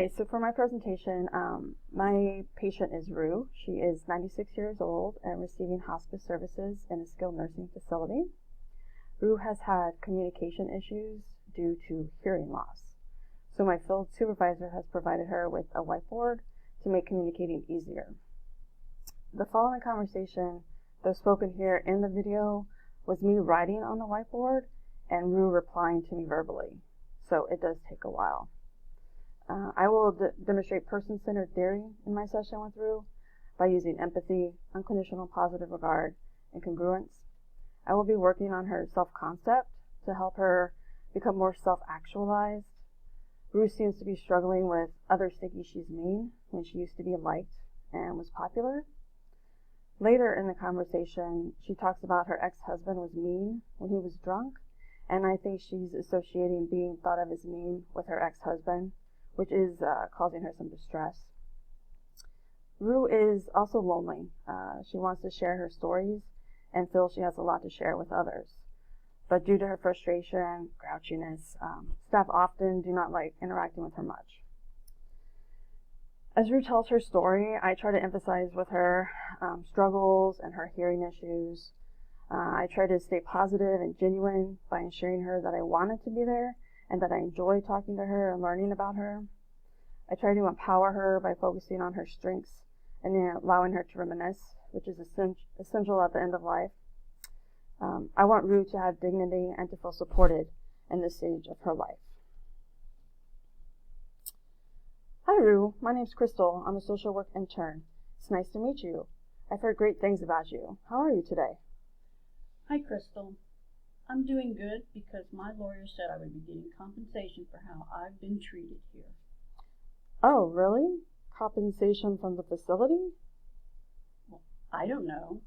Hi, so for my presentation, my patient is Rue. She is 96 years old and receiving hospice services in a skilled nursing facility. Rue has had communication issues due to hearing loss. So my field supervisor has provided her with a whiteboard to make communicating easier. The following conversation, though spoken here in the video, was me writing on the whiteboard and Rue replying to me verbally. So it does take a while. I will demonstrate person-centered theory in my session with Rue by using empathy, unconditional positive regard, and congruence. I will be working on her self-concept to help her become more self-actualized. Rue seems to be struggling with others thinking she's mean when she used to be liked and was popular. Later in the conversation, she talks about her ex-husband was mean when he was drunk, and I think she's associating being thought of as mean with her ex-husband, which is causing her some distress. Rue is also lonely. She wants to share her stories and feels she has a lot to share with others. But due to her frustration, grouchiness, staff often do not like interacting with her much. As Rue tells her story, I try to emphasize with her struggles and her hearing issues. I try to stay positive and genuine by ensuring her that I wanted to be there and that I enjoy talking to her and learning about her. I try to empower her by focusing on her strengths and allowing her to reminisce, which is essential at the end of life. I want Rue to have dignity and to feel supported in this stage of her life. Hi Rue, my name's Crystal. I'm a social work intern. It's nice to meet you. I've heard great things about you. How are you today? Hi Crystal. I'm doing good because my lawyer said I would be getting compensation for how I've been treated here. Oh, really? Compensation from the facility? Well, I don't know.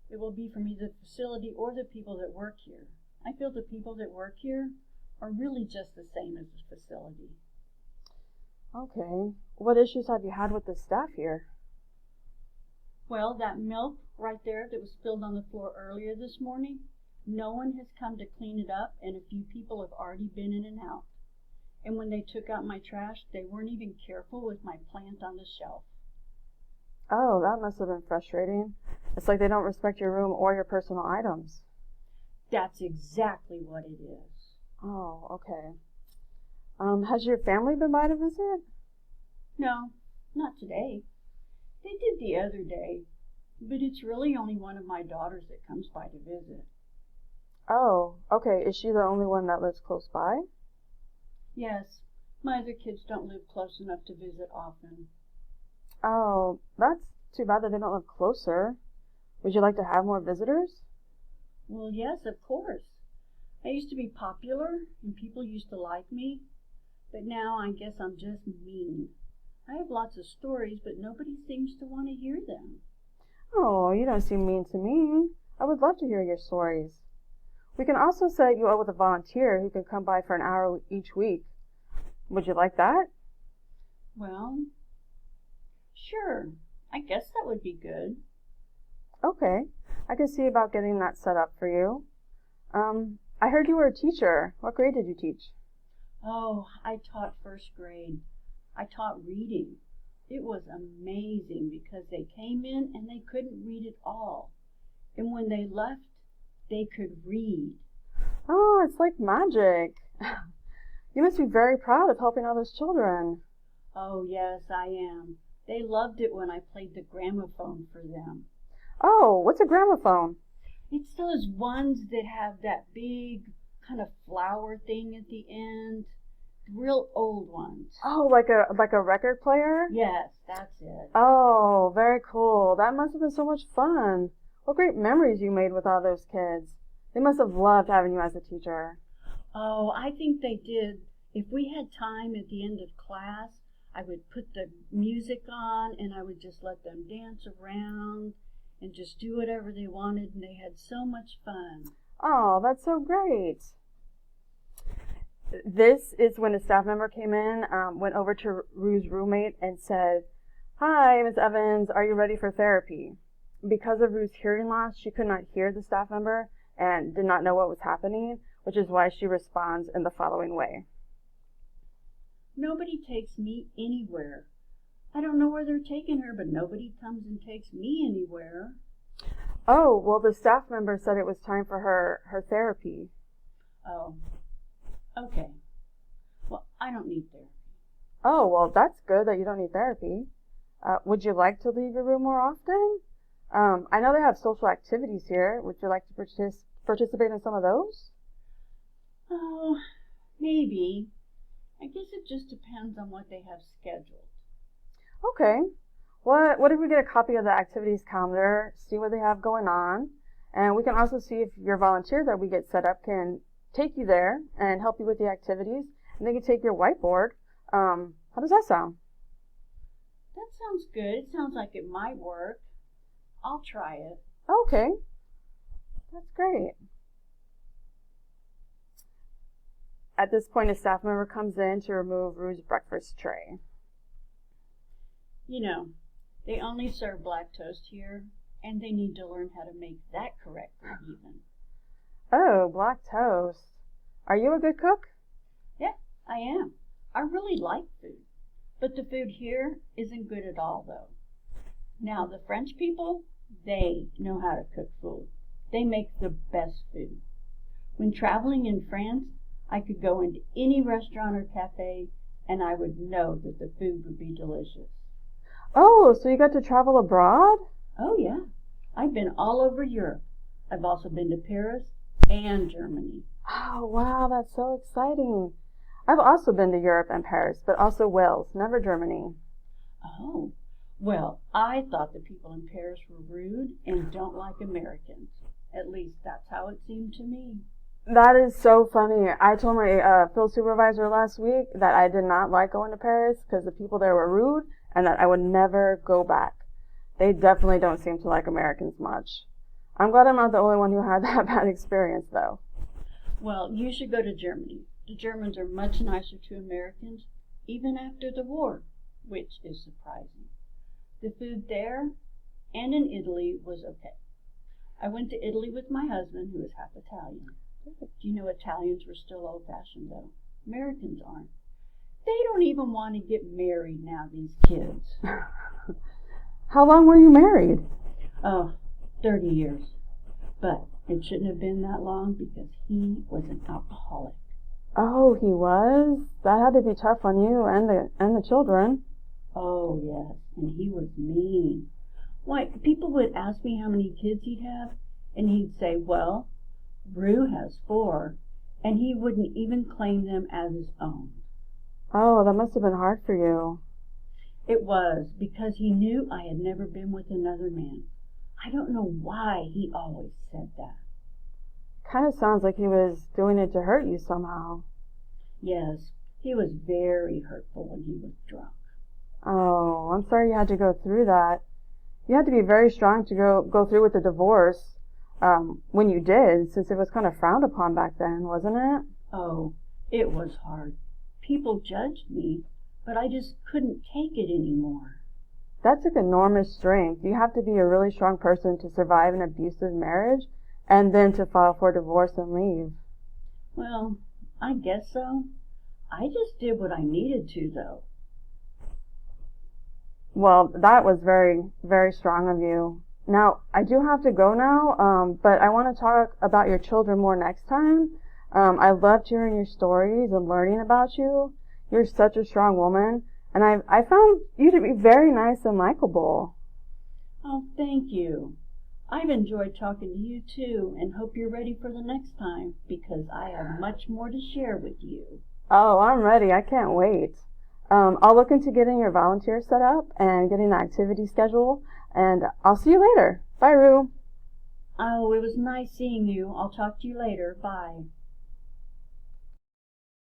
It will be from either the facility or the people that work here. I feel the people that work here are really just the same as the facility. Okay. What issues have you had with the staff here? Well, that milk right there that was spilled on the floor earlier this morning, no one has come to clean it up, and a few people have already been in and out. And when they took out my trash, they weren't even careful with my plant on the shelf. Oh, that must have been frustrating. It's like they don't respect your room or your personal items. That's exactly what it is. Oh, okay. Has your family been by to visit? No, not today. They did the other day, but it's really only one of my daughters that comes by to visit. Oh, okay. Is she the only one that lives close by? Yes, my other kids don't live close enough to visit often. Oh, that's too bad that they don't live closer. Would you like to have more visitors? Well, yes, of course. I used to be popular and people used to like me, but now I guess I'm just mean. I have lots of stories, but nobody seems to want to hear them. Oh, you don't seem mean to me. I would love to hear your stories. We can also set you up with a volunteer who can come by for an hour each week. Would you like that? Well, sure. I guess that would be good. Okay. I can see about getting that set up for you. I heard you were a teacher. What grade did you teach? Oh, I taught first grade. I taught reading. It was amazing because they came in and they couldn't read at all. And when they left, they could read. Oh, it's like magic. You must be very proud of helping all those children. Oh, yes, I am. They loved it when I played the gramophone for them. Oh, what's a gramophone? It's those ones that have that big kind of flower thing at the end. Real old ones. Oh, like a record player? Yes, that's it. Oh, very cool. That must have been so much fun. What great memories you made with all those kids. They must have loved having you as a teacher. Oh, I think they did. If we had time at the end of class, I would put the music on and I would just let them dance around and just do whatever they wanted, and they had so much fun. Oh, that's so great. This is when a staff member came in, went over to Rue's roommate and said, "Hi, Ms. Evans, are you ready for therapy?" Because of Rue's hearing loss, she could not hear the staff member and did not know what was happening, which is why she responds in the following way. Nobody takes me anywhere. I don't know where they're taking her, but nobody comes and takes me anywhere. Oh, well, the staff member said it was time for her therapy. Oh, okay. Well, I don't need therapy. Oh, well, that's good that you don't need therapy. Would you like to leave your room more often? I know they have social activities here. Would you like to participate in some of those? Oh, maybe. I guess it just depends on what they have scheduled. Okay. What if we get a copy of the activities calendar, see what they have going on, and we can also see if your volunteer that we get set up can take you there and help you with the activities, and they can take your whiteboard. How does that sound? That sounds good. It sounds like it might work. I'll try it. Okay. That's great. At this point, a staff member comes in to remove Rue's breakfast tray. You know, they only serve black toast here, and they need to learn how to make that correctly even. Oh, black toast. Are you a good cook? Yeah, I am. I really like food. But the food here isn't good at all, though. Now, the French people, they know how to cook food. They make the best food. When traveling in France, I could go into any restaurant or cafe, and I would know that the food would be delicious. Oh, so you got to travel abroad? Oh, yeah. I've been all over Europe. I've also been to Paris and Germany. Oh, wow, that's so exciting. I've also been to Europe and Paris, but also Wales, never Germany. Oh, well, I thought the people in Paris were rude and don't like Americans. At least that's how it seemed to me. That is so funny. I told my field supervisor last week that I did not like going to Paris because the people there were rude and that I would never go back. They definitely don't seem to like Americans much. I'm glad I'm not the only one who had that bad experience, though. Well, you should go to Germany. The Germans are much nicer to Americans, even after the war, which is surprising. The food there and in Italy was okay. I went to Italy with my husband, who is half Italian. Do you know Italians were still old-fashioned, though? Americans aren't. They don't even want to get married now, these kids. How long were you married? Oh, 30 years. But it shouldn't have been that long because he was an alcoholic. Oh, he was? That had to be tough on you and the children. Oh, yes, and he was mean. Why, people would ask me how many kids he'd have, and he'd say, well, Rue has 4, and he wouldn't even claim them as his own. Oh, that must have been hard for you. It was, because he knew I had never been with another man. I don't know why he always said that. Kind of sounds like he was doing it to hurt you somehow. Yes, he was very hurtful when he was drunk. Oh, I'm sorry you had to go through that. You had to be very strong to go through with the divorce when you did, since it was kind of frowned upon back then, wasn't it? Oh, it was hard. People judged me, but I just couldn't take it anymore. That took enormous strength. You have to be a really strong person to survive an abusive marriage and then to file for divorce and leave. Well, I guess so. I just did what I needed to, though. Well, that was very, very strong of you. Now, I do have to go now, but I want to talk about your children more next time. I loved hearing your stories and learning about you. You're such a strong woman, and I found you to be very nice and likable. Oh, thank you. I've enjoyed talking to you, too, and hope you're ready for the next time, because I have much more to share with you. Oh, I'm ready. I can't wait. I'll look into getting your volunteer set up and getting the activity schedule, and I'll see you later. Bye, Rue. Oh, it was nice seeing you. I'll talk to you later. Bye.